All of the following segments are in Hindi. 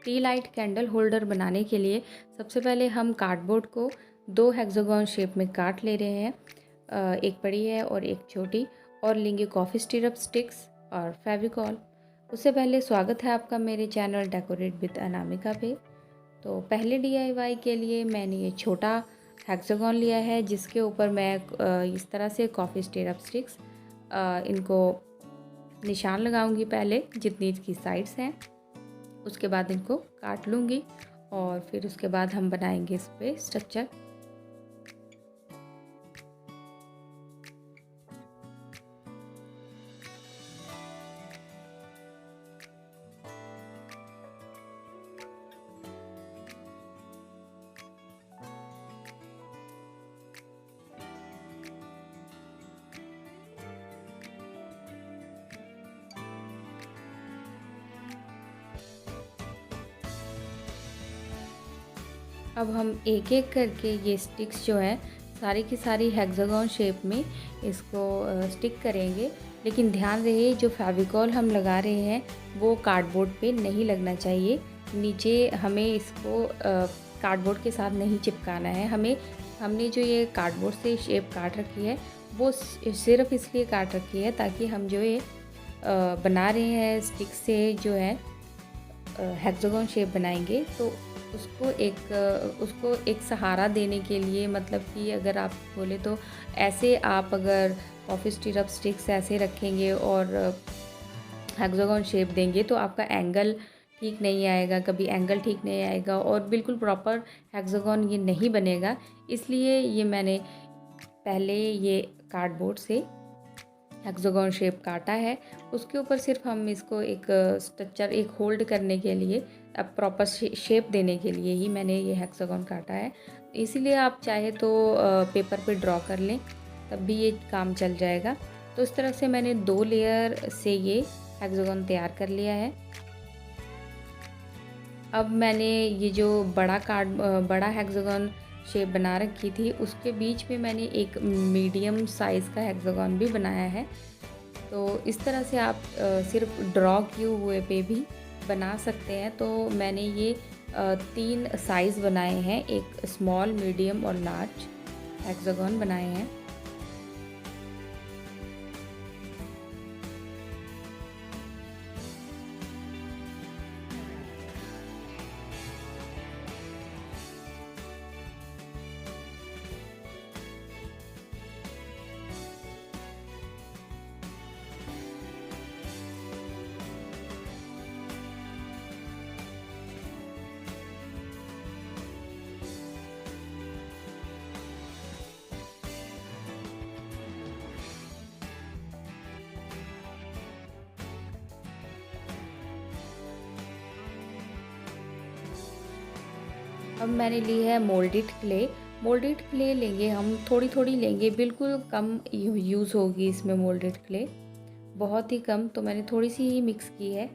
टी लाइट कैंडल होल्डर बनाने के लिए सबसे पहले हम कार्डबोर्ड को 2 हेक्सागोन शेप में काट ले रहे हैं। एक बड़ी है और एक छोटी, और लेंगे कॉफ़ी स्टिरप स्टिक्स और फेविकॉल। उससे पहले स्वागत है आपका मेरे चैनल डेकोरेट विद अनामिका पे। तो पहले डीआईवाई के लिए मैंने ये छोटा हेक्सागोन लिया है, जिसके ऊपर मैं इस तरह से कॉफ़ी स्टिरप स्टिक्स इनको निशान लगाऊंगी पहले, जितनी इसकी साइड्स हैं। उसके बाद इनको काट लूँगी और फिर उसके बाद हम बनाएंगे इस पर स्ट्रक्चर। अब हम एक एक करके ये स्टिक्स जो है सारी की सारी हेक्सागोन शेप में इसको स्टिक करेंगे। लेकिन ध्यान रहे, जो फेविकॉल हम लगा रहे हैं वो कार्डबोर्ड पे नहीं लगना चाहिए। नीचे हमें इसको कार्डबोर्ड के साथ नहीं चिपकाना है। हमने जो ये कार्डबोर्ड से शेप काट रखी है वो सिर्फ इसलिए काट रखी है ताकि हम जो ये बना रहे हैं स्टिक से जो है हेक्सागोन शेप बनाएंगे, तो उसको एक सहारा देने के लिए, मतलब कि अगर आप बोले तो ऐसे आप अगर कॉफ़ी स्टिरप स्टिक्स ऐसे रखेंगे और हेक्सागोन शेप देंगे तो आपका एंगल ठीक नहीं आएगा, कभी एंगल ठीक नहीं आएगा और बिल्कुल प्रॉपर हेक्सागोन ये नहीं बनेगा। इसलिए ये मैंने पहले ये कार्डबोर्ड से हेक्सागोन शेप काटा है। उसके ऊपर सिर्फ हम इसको एक स्ट्रक्चर, एक होल्ड करने के लिए, अब प्रॉपर शेप देने के लिए ही मैंने ये हेक्सागोन काटा है। इसीलिए आप चाहे तो पेपर पे ड्रॉ कर लें, तब भी ये काम चल जाएगा। तो इस तरह से मैंने 2 लेयर से ये हेक्सागोन तैयार कर लिया है। अब मैंने ये जो बड़ा हेक्सागोन शेप बना रखी थी, उसके बीच में मैंने एक मीडियम साइज़ का हेक्सागोन भी बनाया है। तो इस तरह से आप सिर्फ ड्रॉ किए हुए पे भी बना सकते हैं। तो मैंने ये 3 साइज़ बनाए हैं, एक स्मॉल, मीडियम और लार्ज हेक्सागोन बनाए हैं। अब मैंने ली है मोल्डेड क्ले। मोल्डेड क्ले लेंगे हम, थोड़ी थोड़ी लेंगे, बिल्कुल कम यूज़ होगी इसमें मोल्डेड क्ले, बहुत ही कम। तो मैंने थोड़ी सी ही मिक्स की है।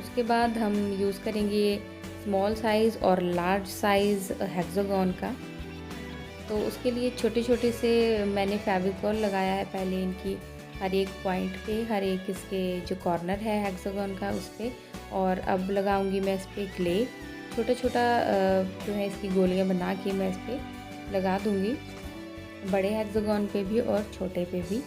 उसके बाद हम यूज़ करेंगे स्मॉल साइज़ और लार्ज साइज़ हेक्सागोन का। तो उसके लिए छोटे छोटे से मैंने फेविकॉल लगाया है पहले इनकी हर एक पॉइंट पे, हर एक इसके जो कॉर्नर है हेक्सागोन का उस पर। और अब लगाऊंगी मैं इस पर क्ले, छोटा छोटा जो है इसकी गोलियां बना के मैं इस पर लगा दूंगी, बड़े हेक्सागोन पे भी और छोटे पे भी।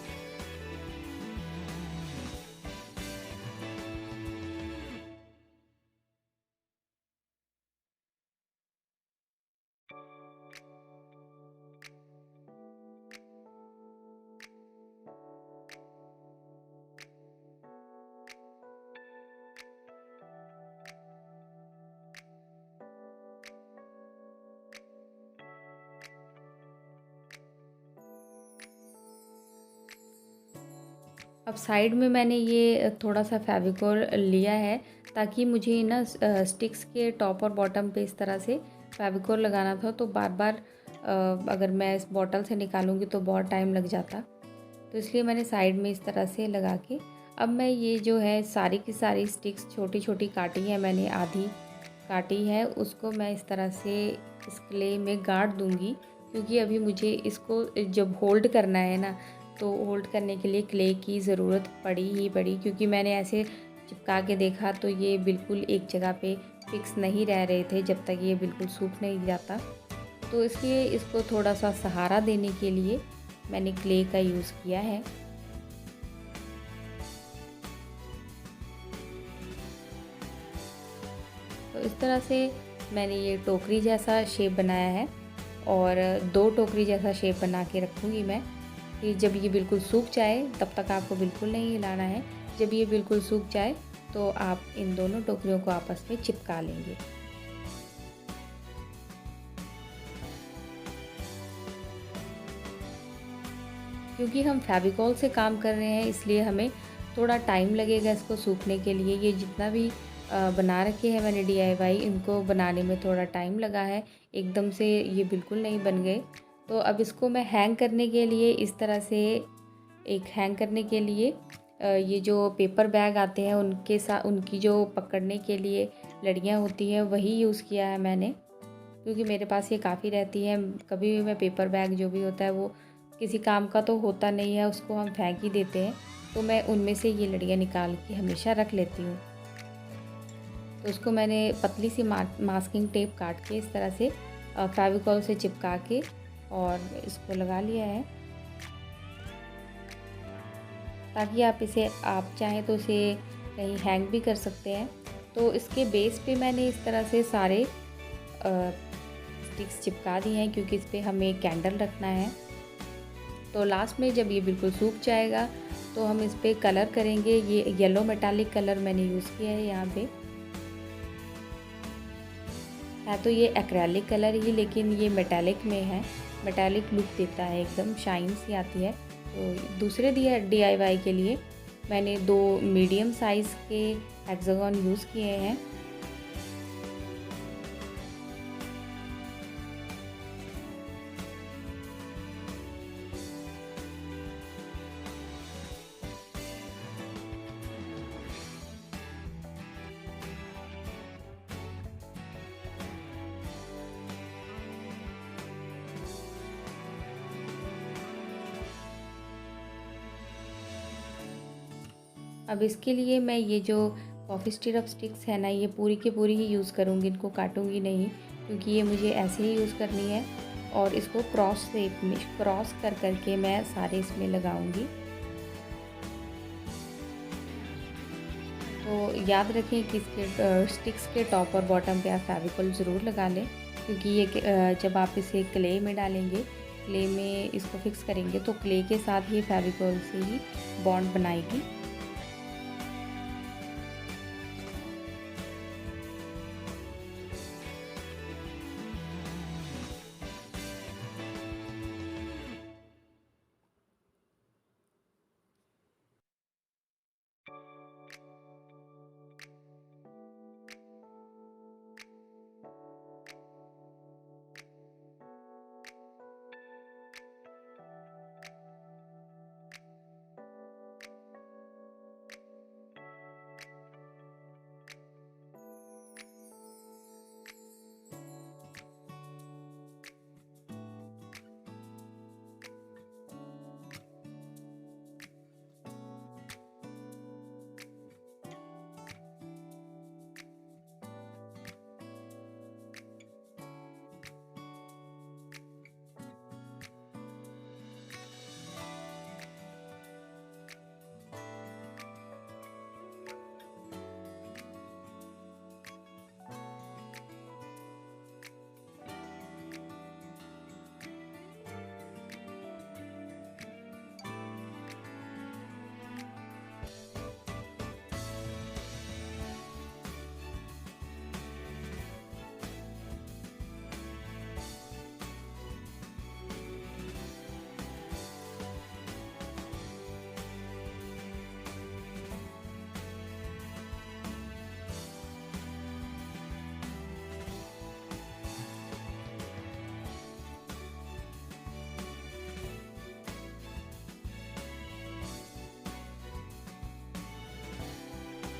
अब साइड में मैंने ये थोड़ा सा फेविकोल लिया है, ताकि मुझे ना स्टिक्स के टॉप और बॉटम पे इस तरह से फेविकोल लगाना था, तो बार बार अगर मैं इस बॉटल से निकालूंगी तो बहुत टाइम लग जाता। तो इसलिए मैंने साइड में इस तरह से लगा के, अब मैं ये जो है सारी की सारी स्टिक्स छोटी छोटी काटी है मैंने, आधी काटी है, उसको मैं इस तरह से इस क्ले में गाड़ दूंगी। क्योंकि अभी मुझे इसको जब होल्ड करना है ना, तो होल्ड करने के लिए क्ले की ज़रूरत पड़ी क्योंकि मैंने ऐसे चिपका के देखा तो ये बिल्कुल एक जगह पे फिक्स नहीं रह रहे थे जब तक ये बिल्कुल सूख नहीं जाता। तो इसलिए इसको थोड़ा सा सहारा देने के लिए मैंने क्ले का यूज़ किया है। तो इस तरह से मैंने ये टोकरी जैसा शेप बनाया है और 2 टोकरी जैसा शेप बना के रखूँगी मैं। फिर जब ये बिल्कुल सूख जाए तब तक आपको बिल्कुल नहीं हिलाना है। जब ये बिल्कुल सूख जाए तो आप इन दोनों टोकरियों को आपस में चिपका लेंगे। क्योंकि हम फेविकॉल से काम कर रहे हैं इसलिए हमें थोड़ा टाइम लगेगा इसको सूखने के लिए। ये जितना भी बना रखे हैं मैंने DIY, इनको बनाने में थोड़ा टाइम लगा है, एकदम से ये बिल्कुल नहीं बन गए। तो अब इसको मैं हैंग करने के लिए इस तरह से एक हैंग करने के लिए ये जो पेपर बैग आते हैं उनके साथ उनकी जो पकड़ने के लिए लड़ियाँ होती हैं वही यूज़ किया है मैंने, क्योंकि मेरे पास ये काफ़ी रहती हैं। कभी भी मैं पेपर बैग जो भी होता है वो किसी काम का तो होता नहीं है, उसको हम फेंक ही देते हैं, तो मैं उनमें से ये लड़ियाँ निकाल के हमेशा रख लेती हूँ। तो उसको मैंने पतली सी मास्किंग टेप काट के इस तरह से फेविकॉल से चिपका के और इसको लगा लिया है, ताकि आप चाहें तो इसे कहीं हैंग भी कर सकते हैं। तो इसके बेस पे मैंने इस तरह से सारे स्टिक्स चिपका दी हैं, क्योंकि इस पर हमें कैंडल रखना है। तो लास्ट में जब ये बिल्कुल सूख जाएगा तो हम इस पर कलर करेंगे। ये येलो मेटालिक कलर मैंने यूज़ किया है यहाँ पे। है तो ये एक्रेलिक कलर ही, लेकिन ये मेटालिक में है, मेटालिक लुक देता है, एकदम शाइन सी आती है। तो दूसरे DIY के लिए मैंने 2 मीडियम साइज़ के हेक्सागन यूज़ किए हैं। अब इसके लिए मैं ये जो कॉफ़ी स्टिरअप स्टिक्स है ना, ये पूरी की पूरी ही यूज़ करूँगी, इनको काटूँगी नहीं, क्योंकि ये मुझे ऐसे ही यूज़ करनी है। और इसको क्रॉस शेप में क्रॉस कर के मैं सारे इसमें लगाऊँगी। तो याद रखें कि इसके स्टिक्स के टॉप और बॉटम पे आप फेविकॉल ज़रूर लगा लें, क्योंकि ये जब आप इसे क्ले में डालेंगे, क्ले में इसको फिक्स करेंगे तो क्ले के साथ ही फेविकॉल से ही बॉन्ड बनाएगी।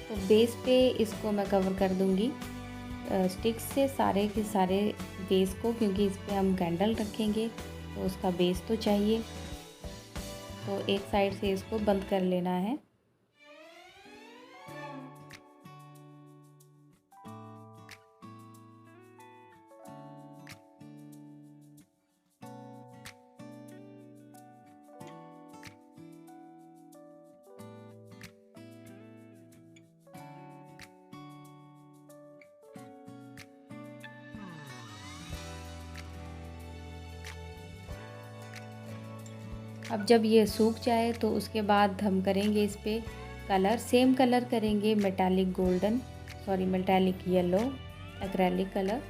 तो बेस पे इसको मैं कवर कर दूंगी स्टिक्स से, सारे के सारे बेस को, क्योंकि इस पर हम कैंडल रखेंगे तो उसका बेस तो चाहिए। तो एक साइड से इसको बंद कर लेना है। अब जब ये सूख जाए तो उसके बाद हम करेंगे इस पे कलर। सेम कलर करेंगे, metallic yellow acrylic colour.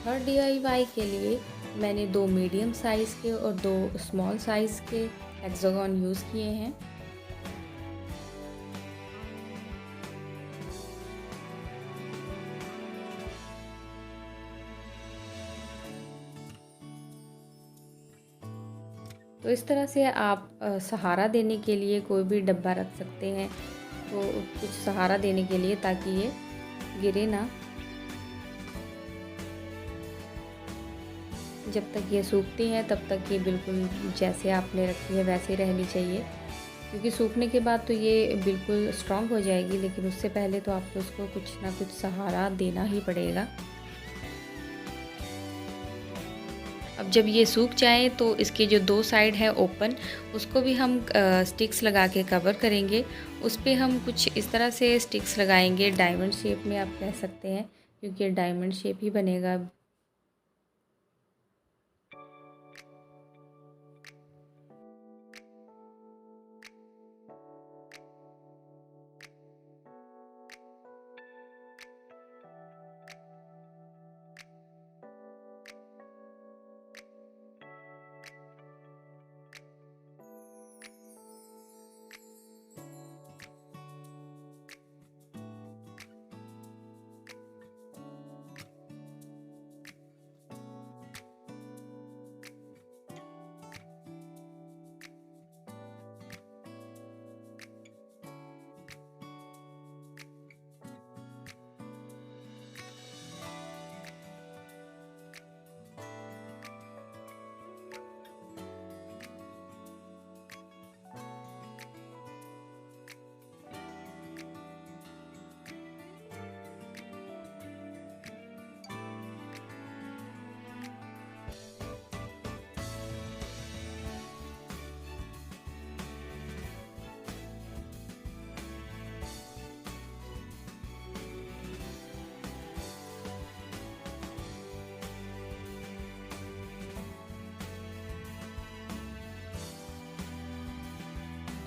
Third DIY के लिए मैंने 2 मीडियम साइज़ के और 2 स्मॉल साइज़ के हेक्सागन यूज़ किए हैं। तो इस तरह से आप सहारा देने के लिए कोई भी डब्बा रख सकते हैं, तो कुछ सहारा देने के लिए, ताकि ये गिरे ना। जब तक ये सूखती हैं तब तक ये बिल्कुल जैसे आपने रखी है वैसे रहनी चाहिए, क्योंकि सूखने के बाद तो ये बिल्कुल स्ट्रॉन्ग हो जाएगी, लेकिन उससे पहले तो आपको उसको कुछ ना कुछ सहारा देना ही पड़ेगा। अब जब ये सूख जाए तो इसके जो 2 साइड है ओपन, उसको भी हम स्टिक्स लगा के कवर करेंगे। उस पे हम कुछ इस तरह से स्टिक्स लगाएंगे, डायमंड शेप में आप कह सकते हैं, क्योंकि डायमंड शेप ही बनेगा।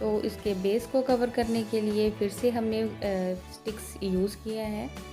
तो इसके बेस को कवर करने के लिए फिर से हमने स्टिक्स यूज़ किया है।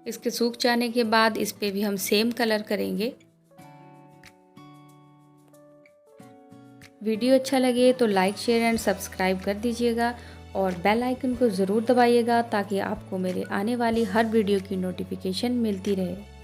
इसके सूख जाने के बाद इस पे भी हम सेम कलर करेंगे। वीडियो अच्छा लगे तो लाइक, शेयर एंड सब्सक्राइब कर दीजिएगा और बेल आइकन को ज़रूर दबाइएगा, ताकि आपको मेरे आने वाली हर वीडियो की नोटिफिकेशन मिलती रहे।